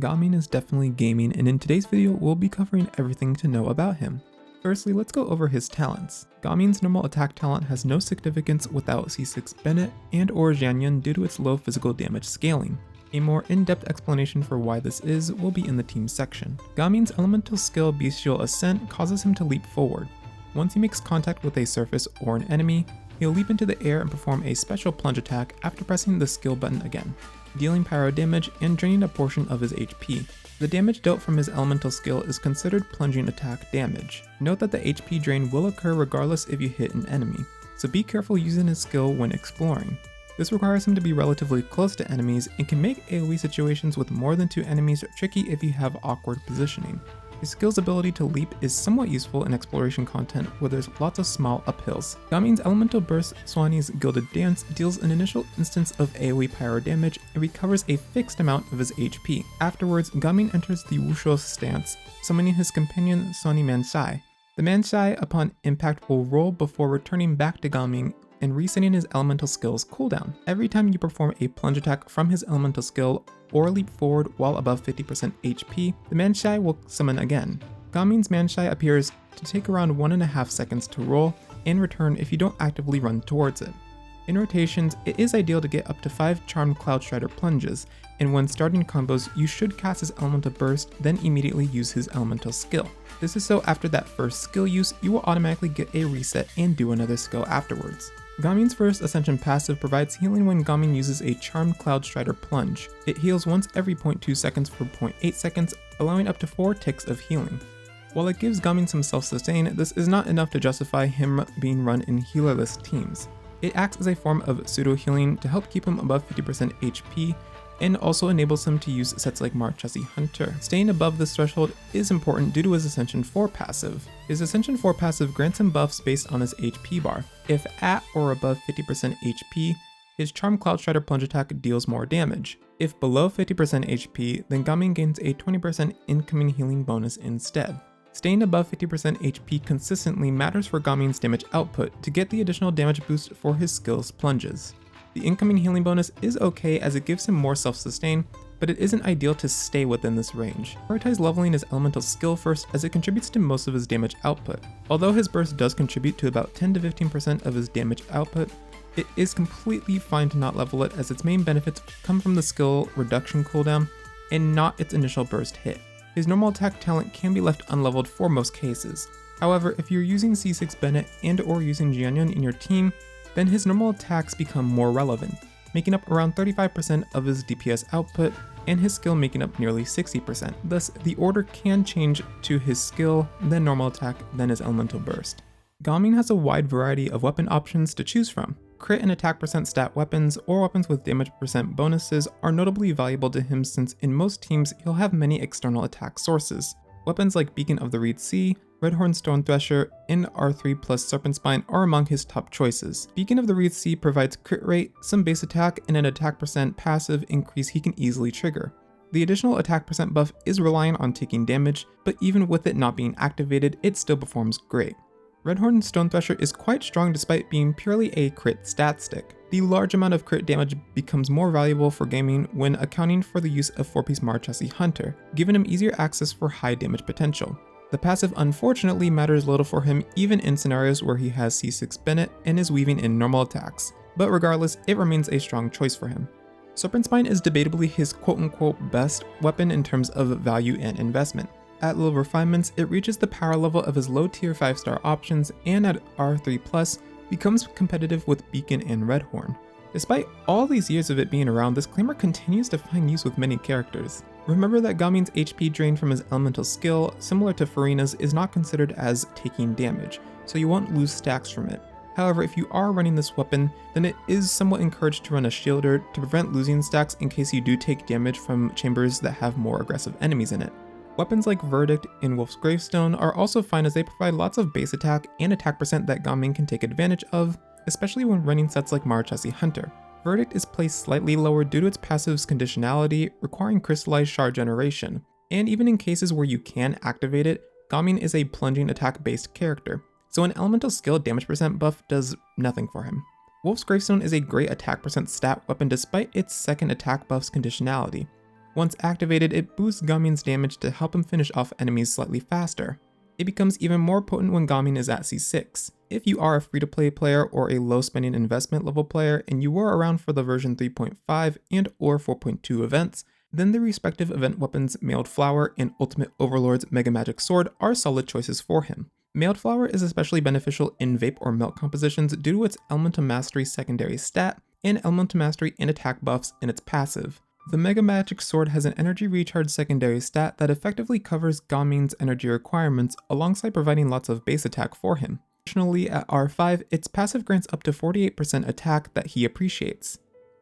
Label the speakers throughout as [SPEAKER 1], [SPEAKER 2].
[SPEAKER 1] Gaming is definitely gaming, and in today's video we'll be covering everything to know about him. Firstly, let's go over his talents. Gaming's normal attack talent has no significance without C6 Bennett and or Jianyun due to its low physical damage scaling. A more in-depth explanation for why this is will be in the team section. Gaming's elemental skill Bestial Ascent causes him to leap forward. Once he makes contact with a surface or an enemy, he'll leap into the air and perform a special plunge attack after pressing the skill button again, dealing pyro damage and draining a portion of his HP. The damage dealt from his elemental skill is considered plunging attack damage. Note that the HP drain will occur regardless if you hit an enemy, so be careful using his skill when exploring. This requires him to be relatively close to enemies and can make AoE situations with more than 2 enemies tricky if you have awkward positioning. His skill's ability to leap is somewhat useful in exploration content where there's lots of small uphills. Gaming's elemental burst, Swanny's Gilded Dance, deals an initial instance of AoE pyro damage and recovers a fixed amount of his HP. Afterwards, Gaming enters the Wushu stance, summoning his companion Swanny Manshai. The Manshai upon impact will roll before returning back to Gaming and resetting his elemental skill's cooldown. Every time you perform a plunge attack from his elemental skill or leap forward while above 50% HP, the Manshai will summon again. Gaming's Manshai appears to take around 1.5 seconds to roll and return if you don't actively run towards it. In rotations, it is ideal to get up to 5 Charmed Cloud Strider plunges, and when starting combos, you should cast his elemental burst, then immediately use his elemental skill. This is so after that first skill use, you will automatically get a reset and do another skill afterwards. Gaming's first Ascension passive provides healing when Gaming uses a Charmed Cloud Strider plunge. It heals once every 0.2 seconds for 0.8 seconds, allowing up to 4 ticks of healing. While it gives Gaming some self-sustain, this is not enough to justify him being run in healerless teams. It acts as a form of pseudo-healing to help keep him above 50% HP, and also enables him to use sets like Marchesi Hunter. Staying above this threshold is important due to his Ascension 4 passive. His Ascension 4 passive grants him buffs based on his HP bar. If at or above 50% HP, his Charmed Cloud Strider plunge attack deals more damage. If below 50% HP, then Gaming gains a 20% incoming healing bonus instead. Staying above 50% HP consistently matters for Gaming's damage output to get the additional damage boost for his skill's plunges. The incoming healing bonus is okay as it gives him more self-sustain, but it isn't ideal to stay within this range. Prioritize leveling his elemental skill first as it contributes to most of his damage output. Although his burst does contribute to about 10 to 15% of his damage output, it is completely fine to not level it as its main benefits come from the skill reduction cooldown and not its initial burst hit. His normal attack talent can be left unleveled for most cases. However, if you're using C6 Bennett and or using Jianyun in your team, then his normal attacks become more relevant, making up around 35% of his DPS output and his skill making up nearly 60%. Thus, the order can change to his skill, then normal attack, then his elemental burst. Gaming has a wide variety of weapon options to choose from. Crit and attack percent stat weapons or weapons with damage percent bonuses are notably valuable to him since in most teams he'll have many external attack sources. Weapons like Beacon of the Reed Sea, Redhorn Stone Thresher, and R3 plus Serpent Spine are among his top choices. Beacon of the Reed Sea provides crit rate, some base attack, and an attack percent passive increase he can easily trigger. The additional attack percent buff is reliant on taking damage, but even with it not being activated, it still performs great. Redhorn Stone Thresher is quite strong despite being purely a crit stat stick. The large amount of crit damage becomes more valuable for Gaming when accounting for the use of 4-piece Marchesi Hunter, giving him easier access for high damage potential. The passive unfortunately matters little for him even in scenarios where he has C6 Bennett and is weaving in normal attacks, but regardless, it remains a strong choice for him. Serpent Spine is debatably his quote-unquote best weapon in terms of value and investment. At low refinements, it reaches the power level of his low tier 5-star options and at R3+, becomes competitive with Beacon and Redhorn. Despite all these years of it being around, this claymore continues to find use with many characters. Remember that Gaming's HP drain from his elemental skill, similar to Farina's, is not considered as taking damage, so you won't lose stacks from it. However, if you are running this weapon, then it is somewhat encouraged to run a shielder to prevent losing stacks in case you do take damage from chambers that have more aggressive enemies in it. Weapons like Verdict and Wolf's Gravestone are also fine as they provide lots of base attack and attack percent that Gaming can take advantage of, especially when running sets like Marchesi Hunter. Verdict is placed slightly lower due to its passive's conditionality, requiring crystallized shard generation, and even in cases where you can activate it, Gaming is a plunging attack based character, so an elemental skill damage percent buff does nothing for him. Wolf's Gravestone is a great attack percent stat weapon despite its second attack buff's conditionality. Once activated, it boosts Gamin's damage to help him finish off enemies slightly faster. It becomes even more potent when Gamin is at C6. If you are a free-to-play player or a low-spending investment level player and you were around for the version 3.5 and or 4.2 events, then the respective event weapons Mailed Flower and Ultimate Overlord's Mega Magic Sword are solid choices for him. Mailed Flower is especially beneficial in Vape or Melt compositions due to its Elemental Mastery secondary stat and Elemental Mastery and attack buffs in its passive. The Mega Magic Sword has an energy recharge secondary stat that effectively covers Gamin's energy requirements alongside providing lots of base attack for him. Additionally, at R5, its passive grants up to 48% attack that he appreciates.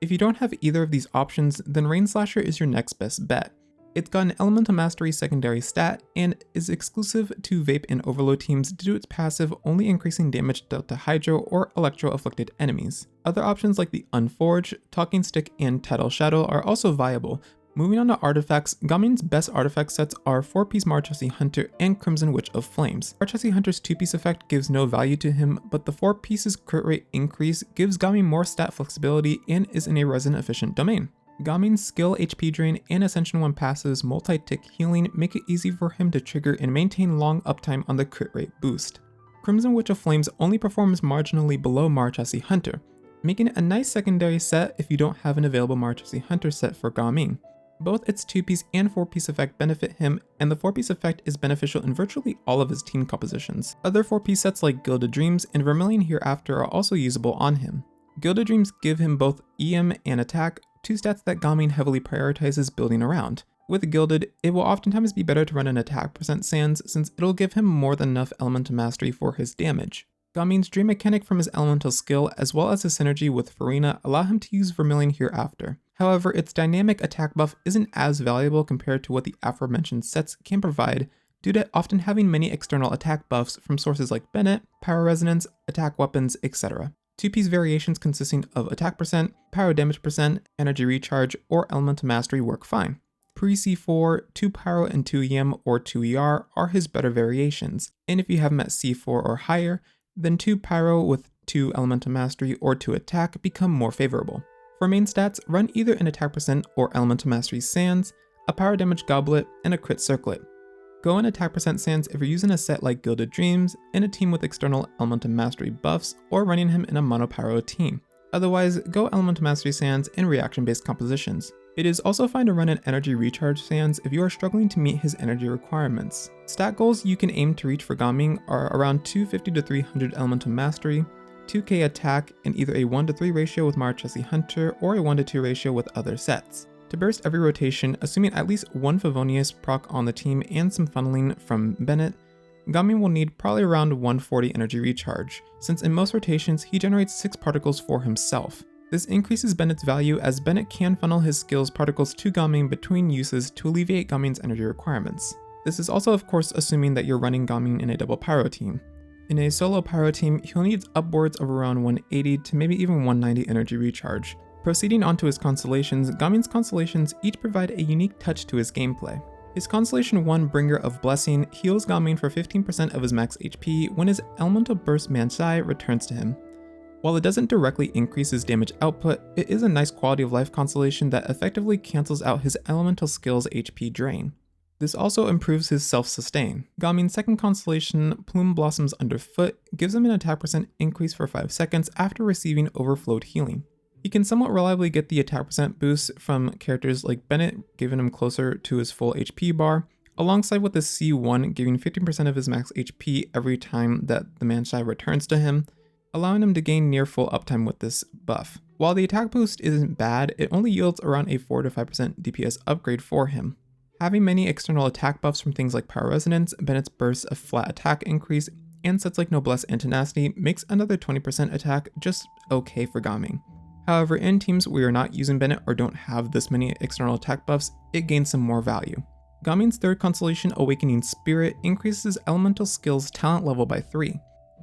[SPEAKER 1] If you don't have either of these options, then Rain Slasher is your next best bet. It's got an Elemental Mastery secondary stat and is exclusive to Vape and Overload teams due to its passive only increasing damage dealt to Hydro or Electro afflicted enemies. Other options like the Unforged, Talking Stick, and Tidal Shadow are also viable. Moving on to artifacts, Gamin's best artifact sets are 4-piece Marchesi Hunter and Crimson Witch of Flames. Marchesi Hunter's 2-piece effect gives no value to him, but the 4 pieces crit rate increase gives Gamin more stat flexibility and is in a resin efficient domain. Gamin's skill HP drain and Ascension 1 passive's multi-tick healing make it easy for him to trigger and maintain long uptime on the crit rate boost. Crimson Witch of Flames only performs marginally below Marchesi Hunter, making it a nice secondary set if you don't have an available Marchesi Hunter set for Gamin. Both its 2-piece and 4-piece effect benefit him, and the 4-piece effect is beneficial in virtually all of his team compositions. Other 4-piece sets like Gilded Dreams and Vermilion Hereafter are also usable on him. Gilded Dreams give him both EM and attack, 2 stats that Gamin heavily prioritizes building around. With Gilded, it will oftentimes be better to run an attack percent sans since it'll give him more than enough elemental mastery for his damage. Gamin's Dream Mechanic from his elemental skill as well as his synergy with Farina allow him to use Vermilion Hereafter. However, its dynamic attack buff isn't as valuable compared to what the aforementioned sets can provide due to often having many external attack buffs from sources like Bennett, Pyro Resonance, attack weapons, etc. 2-piece variations consisting of attack percent, pyro damage percent, energy recharge, or elemental mastery work fine. Pre-C4, 2 pyro and 2 EM or 2 ER are his better variations, and if you have him at C4 or higher, then 2 pyro with 2 elemental mastery or 2 attack become more favorable. For main stats, run either an attack percent or elemental mastery sans, a pyro damage goblet, and a crit circlet. Go in attack percent sans if you're using a set like Gilded Dreams, in a team with external elemental mastery buffs, or running him in a mono pyro team. Otherwise, go elemental mastery sans in reaction based compositions. It is also fine to run an energy recharge sans if you are struggling to meet his energy requirements. Stat goals you can aim to reach for Gamin are around 250 to 300 elemental mastery, 2k attack, and either a 1-to-3 ratio with Marchesi Hunter or a 1-to-2 ratio with other sets. To burst every rotation, assuming at least one Favonius proc on the team and some funneling from Bennett, Gamin will need probably around 140 energy recharge, since in most rotations he generates 6 particles for himself. This increases Bennett's value as Bennett can funnel his skills particles to Gamin between uses to alleviate Gamin's energy requirements. This is also of course assuming that you're running Gamin in a double pyro team. In a solo pyro team, he'll need upwards of around 180 to maybe even 190 energy recharge. Proceeding onto his constellations, Gamin's constellations each provide a unique touch to his gameplay. His Constellation 1 Bringer of Blessing heals Gamin for 15% of his max HP when his Elemental Burst Mansai returns to him. While it doesn't directly increase his damage output, it is a nice quality of life constellation that effectively cancels out his elemental skills HP drain. This also improves his self-sustain. Gamin's second constellation, Plume Blossoms Underfoot, gives him an attack percent increase for 5 seconds after receiving overflowed healing. He can somewhat reliably get the attack percent boost from characters like Bennett, giving him closer to his full HP bar, alongside with the C1 giving 15% of his max HP every time that the Manshai returns to him, allowing him to gain near full uptime with this buff. While the attack boost isn't bad, it only yields around a 4 to 5% DPS upgrade for him. Having many external attack buffs from things like Pyro Resonance, Bennett's burst of flat attack increase, and sets like Noblesse and Tenacity makes another 20% attack just okay for Gamin. However, in teams where you're not using Bennett or don't have this many external attack buffs, it gains some more value. Gamin's third constellation, Awakening Spirit, increases elemental skills talent level by 3.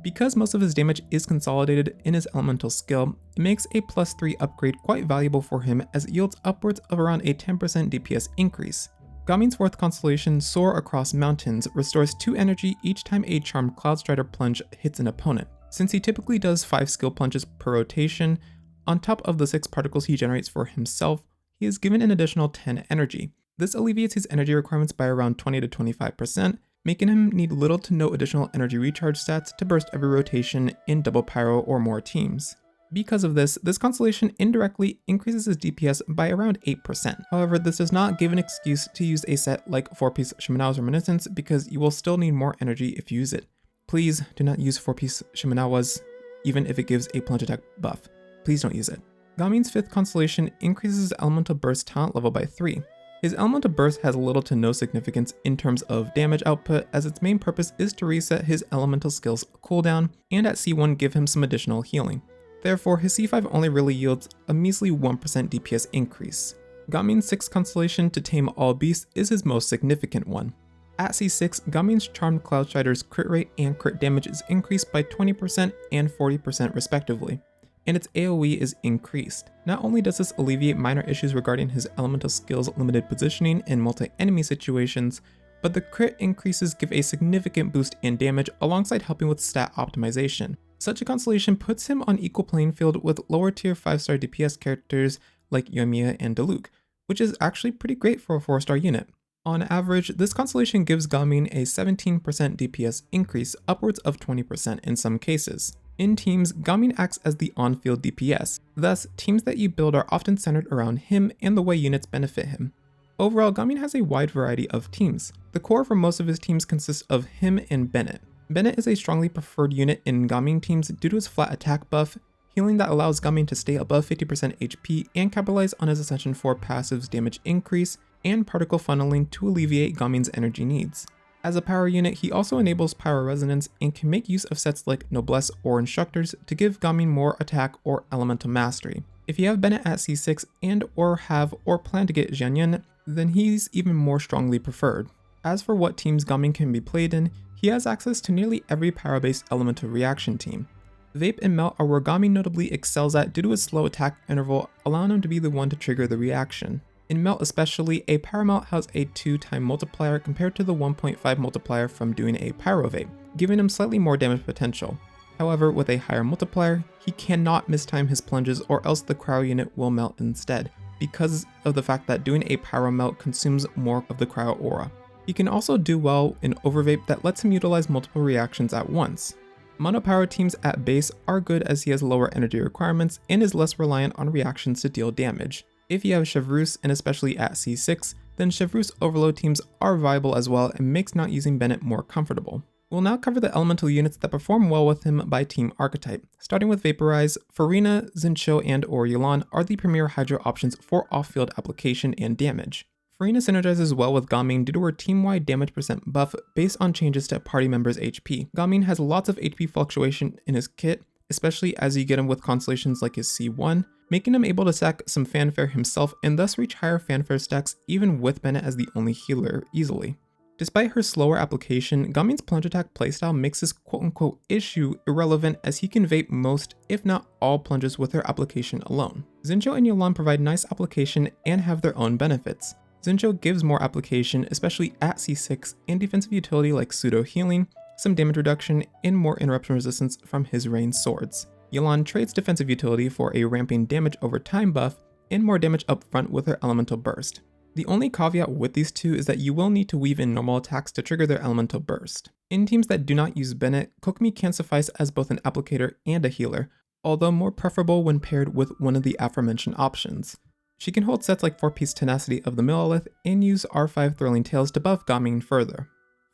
[SPEAKER 1] Because most of his damage is consolidated in his elemental skill, it makes a +3 upgrade quite valuable for him as it yields upwards of around a 10% DPS increase. Gamin's fourth constellation, Soar Across Mountains, restores 2 energy each time a Charmed Cloudstrider plunge hits an opponent. Since he typically does 5 skill plunges per rotation, on top of the 6 particles he generates for himself, he is given an additional 10 energy. This alleviates his energy requirements by around 20 to 25%, making him need little to no additional energy recharge stats to burst every rotation in double pyro or more teams. Because of this constellation indirectly increases his DPS by around 8%. However, this does not give an excuse to use a set like 4-piece Shimenawa's Reminiscence because you will still need more energy if you use it. Please do not use 4-piece Shimenawa's even if it gives a plunge attack buff. Please don't use it. Gamin's 5th constellation increases his elemental burst talent level by 3. His elemental burst has little to no significance in terms of damage output, as its main purpose is to reset his elemental skills cooldown and at C1 give him some additional healing. Therefore, his C5 only really yields a measly 1% DPS increase. Gamin's 6th constellation to tame all beasts is his most significant one. At C6, Gamin's Charmed Cloudstrider's crit rate and crit damage is increased by 20% and 40% respectively, and its AoE is increased. Not only does this alleviate minor issues regarding his elemental skills' limited positioning in multi-enemy situations, but the crit increases give a significant boost in damage alongside helping with stat optimization. Such a constellation puts him on equal playing field with lower tier 5-star DPS characters like Yoimiya and Diluc, which is actually pretty great for a 4-star unit. On average, this constellation gives Gamin a 17% DPS increase, upwards of 20% in some cases. In teams, Gamin acts as the on-field DPS, thus teams that you build are often centered around him and the way units benefit him. Overall, Gamin has a wide variety of teams. The core for most of his teams consists of him and Bennett. Bennett is a strongly preferred unit in Gamin teams due to his flat attack buff, healing that allows Gamin to stay above 50% HP and capitalize on his Ascension 4 passive's damage increase, and particle funneling to alleviate Gamin's energy needs. As a power unit, he also enables Pyro Resonance and can make use of sets like Noblesse or Instructors to give Gamin more attack or elemental mastery. If you have Bennett at C6 and or have or plan to get Jianyan, then he's even more strongly preferred. As for what teams Gamin can be played in, he has access to nearly every pyro-based elemental reaction team. Vape and Melt are where Gamin notably excels at due to his slow attack interval, allowing him to be the one to trigger the reaction. In Melt especially, a Pyro Melt has a 2-time multiplier compared to the 1.5 multiplier from doing a Pyro Vape, giving him slightly more damage potential. However, with a higher multiplier, he cannot mistime his plunges or else the cryo unit will melt instead, because of the fact that doing a Pyro Melt consumes more of the cryo aura. He can also do well in Overvape that lets him utilize multiple reactions at once. Monopower teams at base are good as he has lower energy requirements and is less reliant on reactions to deal damage. If you have Chevreuse, and especially at C6, then Chevreuse overload teams are viable as well and makes not using Bennett more comfortable. We'll now cover the elemental units that perform well with him by team archetype. Starting with Vaporize, Farina, Xingqiu, and or Yelan are the premier Hydra options for off-field application and damage. Farina synergizes well with Gamin due to her team-wide damage percent buff based on changes to party members' HP. Gamin has lots of HP fluctuation in his kit, especially as you get him with constellations like his C1, making him able to stack some fanfare himself and thus reach higher fanfare stacks even with Bennett as the only healer easily. Despite her slower application, Gamin's plunge attack playstyle makes this quote-unquote issue irrelevant as he can vape most, if not all plunges with her application alone. Xingqiu and Yelan provide nice application and have their own benefits. Xingqiu gives more application, especially at C6, and defensive utility like pseudo healing, some damage reduction, and more interruption resistance from his ranged swords. Yelan trades defensive utility for a ramping damage over time buff and more damage up front with her elemental burst. The only caveat with these two is that you will need to weave in normal attacks to trigger their elemental burst. In teams that do not use Bennett, Kokomi can suffice as both an applicator and a healer, although more preferable when paired with one of the aforementioned options. She can hold sets like 4-piece Tenacity of the Millelith and use R5 Thrilling Tales to buff Gamin further.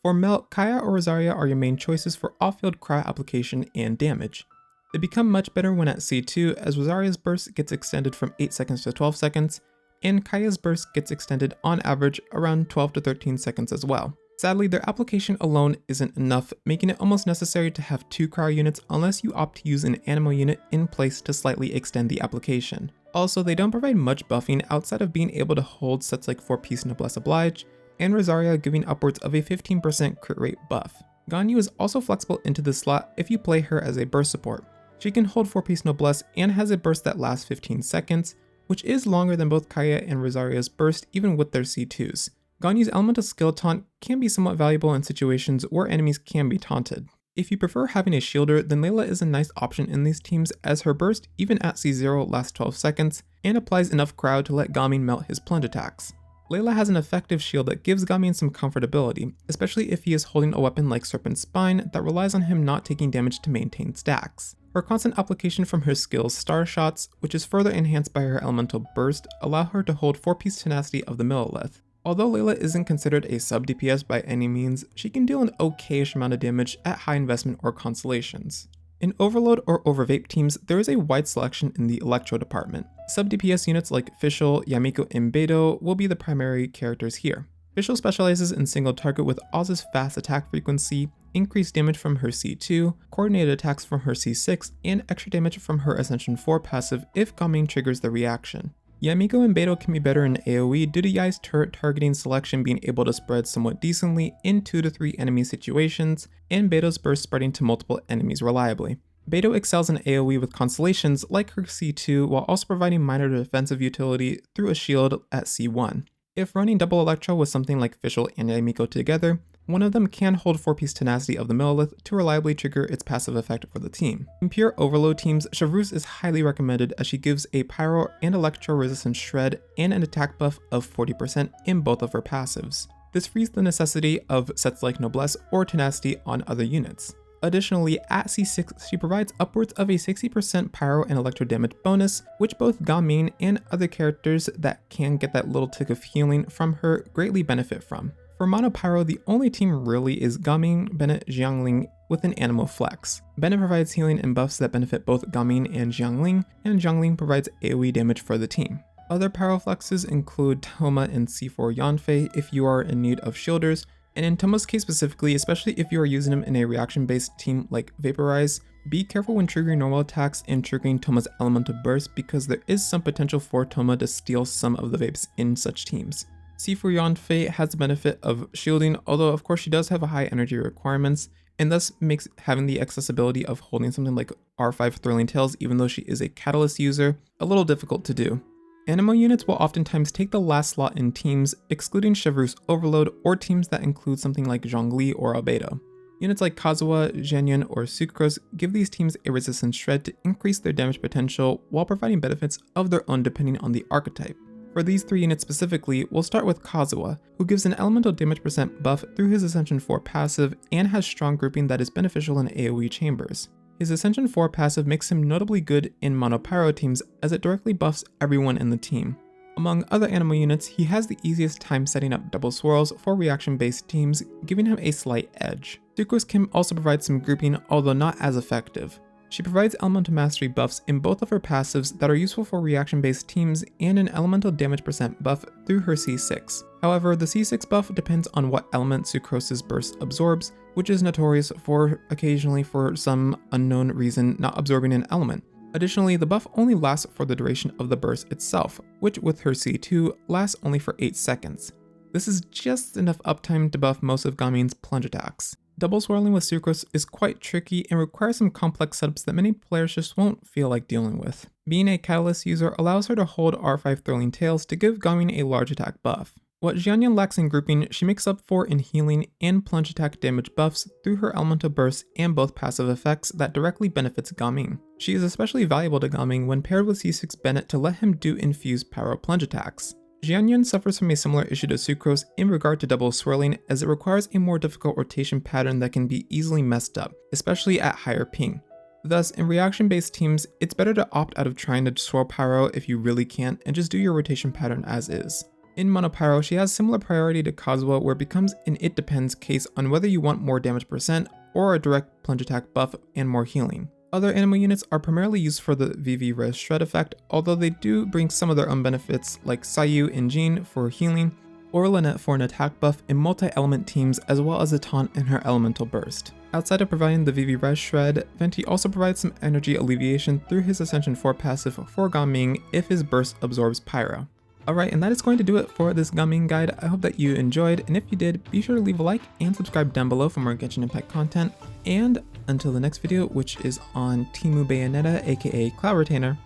[SPEAKER 1] For Melt, Kaya or Rosaria are your main choices for off-field cryo application and damage. They become much better when at C2 as Rosaria's burst gets extended from 8 seconds to 12 seconds, and Kaya's burst gets extended on average around 12 to 13 seconds as well. Sadly, their application alone isn't enough, making it almost necessary to have 2 cryo units unless you opt to use an animal unit in place to slightly extend the application. Also, they don't provide much buffing outside of being able to hold sets like 4-piece Noblesse Oblige, and Rosaria giving upwards of a 15% crit rate buff. Ganyu is also flexible into this slot if you play her as a burst support. She can hold 4-piece Noblesse and has a burst that lasts 15 seconds, which is longer than both Kaya and Rosaria's burst even with their C2s. Ganyu's elemental skill taunt can be somewhat valuable in situations where enemies can be taunted. If you prefer having a shielder, then Layla is a nice option in these teams as her burst, even at C0, lasts 12 seconds, and applies enough crowd to let Gaming melt his plunge attacks. Layla has an effective shield that gives Gaming some comfortability, especially if he is holding a weapon like Serpent Spine that relies on him not taking damage to maintain stacks. Her constant application from her skills Star Shots, which is further enhanced by her elemental burst, allow her to hold 4-piece tenacity of the Millilith. Although Layla isn't considered a sub-DPS by any means, she can deal an okayish amount of damage at high investment or Constellations. In Overload or Overvape teams, there is a wide selection in the Electro department. Sub-DPS units like Fischl, Yamiko, and Beidou will be the primary characters here. Fischl specializes in single target with Oz's fast attack frequency, increased damage from her C2, coordinated attacks from her C6, and extra damage from her Ascension 4 passive if Gaming triggers the reaction. Yamiko and Beidou can be better in AoE due to Yai's turret targeting selection being able to spread somewhat decently in 2 to 3 enemy situations, and Beidou's burst spreading to multiple enemies reliably. Beidou excels in AoE with Constellations like her C2 while also providing minor defensive utility through a shield at C1. If running double Electro with something like Fischl and Yamiko together, one of them can hold 4-piece tenacity of the Millilith to reliably trigger its passive effect for the team. In pure Overload teams, Chevreuse is highly recommended as she gives a Pyro and Electro resistance shred and an attack buff of 40% in both of her passives. This frees the necessity of sets like Noblesse or Tenacity on other units. Additionally, at C6, she provides upwards of a 60% Pyro and Electro damage bonus, which both Gaming and other characters that can get that little tick of healing from her greatly benefit from. For Mono Pyro, the only team really is Gaming, Bennett, Xiangling with an Animo Flex. Bennett provides healing and buffs that benefit both Gaming and Xiangling provides AoE damage for the team. Other Pyro Flexes include Toma and C4 Yanfei if you are in need of shielders, and in Toma's case specifically, especially if you are using him in a reaction-based team like Vaporize, be careful when triggering normal attacks and triggering Toma's elemental burst because there is some potential for Toma to steal some of the vapes in such teams. C4 Yanfei has the benefit of shielding, although of course she does have a high energy requirements, and thus makes having the accessibility of holding something like R5 Thrilling Tales, even though she is a Catalyst user, a little difficult to do. Animo units will oftentimes take the last slot in teams, excluding Chevreuse Overload or teams that include something like Zhongli or Albedo. Units like Kazuha, Zhenyan, or Sucrose give these teams a resistance shred to increase their damage potential while providing benefits of their own depending on the archetype. For these 3 units specifically, we'll start with Kazuha, who gives an elemental damage percent buff through his Ascension 4 passive and has strong grouping that is beneficial in AoE chambers. His Ascension 4 passive makes him notably good in Mono Pyro teams as it directly buffs everyone in the team. Among other Animo units, he has the easiest time setting up double swirls for reaction-based teams, giving him a slight edge. Sucrose can also provide some grouping, although not as effective. She provides elemental mastery buffs in both of her passives that are useful for reaction-based teams and an elemental damage percent buff through her C6. However, the C6 buff depends on what element Sucrose's burst absorbs, which is notorious for occasionally for some unknown reason not absorbing an element. Additionally, the buff only lasts for the duration of the burst itself, which with her C2 lasts only for 8 seconds. This is just enough uptime to buff most of Gaming's plunge attacks. Double swirling with Sucrose is quite tricky and requires some complex setups that many players just won't feel like dealing with. Being a Catalyst user allows her to hold R5 Thrilling Tales to give Gaming a large attack buff. What Xianyan lacks in grouping, she makes up for in healing and plunge attack damage buffs through her elemental bursts and both passive effects that directly benefits Gaming. She is especially valuable to Gaming when paired with C6 Bennett to let him do infused Pyro plunge attacks. Xianyan suffers from a similar issue to Sucrose in regard to double swirling, as it requires a more difficult rotation pattern that can be easily messed up, especially at higher ping. Thus, in reaction-based teams, it's better to opt out of trying to swirl Pyro if you really can't and just do your rotation pattern as is. In Mono Pyro, she has similar priority to Kazuha where it becomes an it depends case on whether you want more damage percent or a direct plunge attack buff and more healing. Other Animo units are primarily used for the VV Res Shred effect, although they do bring some of their own benefits like Sayu and Jean for healing, or Lynette for an attack buff in multi-element teams as well as a taunt in her elemental burst. Outside of providing the VV Res Shred, Venti also provides some energy alleviation through his Ascension 4 passive for Gaming if his burst absorbs Pyro. Alright, and that is going to do it for this Gaming guide. I hope that you enjoyed, and if you did, be sure to leave a like and subscribe down below for more Genshin Impact content. And until the next video, which is on Timu Bayonetta aka Cloud Retainer,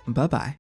[SPEAKER 1] bye bye.